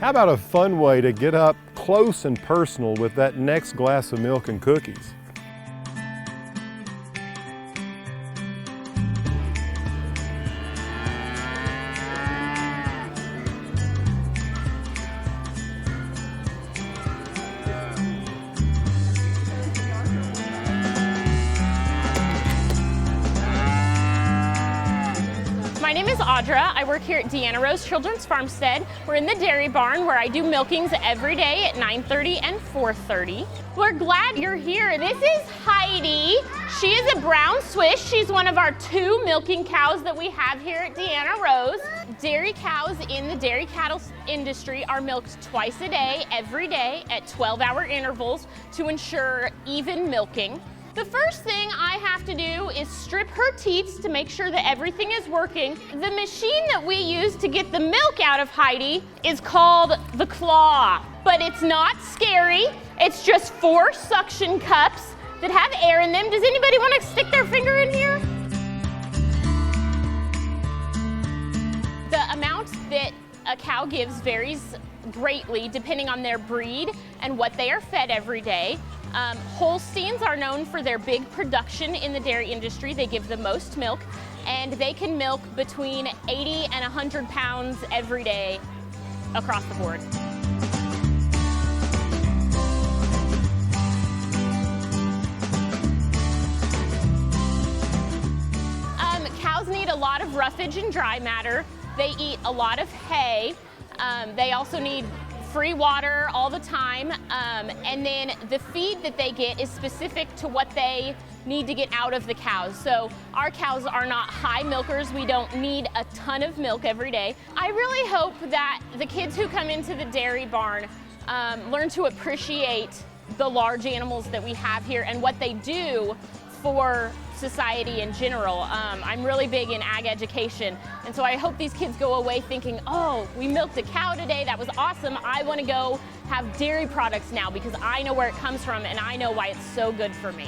How about a fun way to get up close and personal with that next glass of milk and cookies? My name is Audra. I work here at Deanna Rose Children's Farmstead. We're in the dairy barn where I do milkings every day at 9:30 and 4:30. We're glad you're here. This is Heidi. She is a brown Swiss. She's one of our 2 milking cows that we have here at Deanna Rose. Dairy cows in the dairy cattle industry are milked twice a day, every day at 12-hour intervals to ensure even milking. The first thing I have to do is strip her teats to make sure that everything is working. The machine that we use to get the milk out of Heidi is called the claw, but it's not scary. It's just 4 suction cups that have air in them. Does anybody want to stick their finger in here? The amount that a cow gives varies greatly depending on their breed and what they are fed every day. Holsteins are known for their big production in the dairy industry. They give the most milk, and they can milk between 80 and 100 pounds every day across the board. Cows need a lot of roughage and dry matter. They eat a lot of hay. They also need free water all the time, and then the feed that they get is specific to what they need to get out of the cows. So our cows are not high milkers. We don't need a ton of milk every day. I really hope that the kids who come into the dairy barn learn to appreciate the large animals that we have here and what they do for society in general. I'm really big in ag education, and so I hope these kids go away thinking, oh, we milked a cow today, that was awesome. I want to go have dairy products now because I know where it comes from and I know why it's so good for me.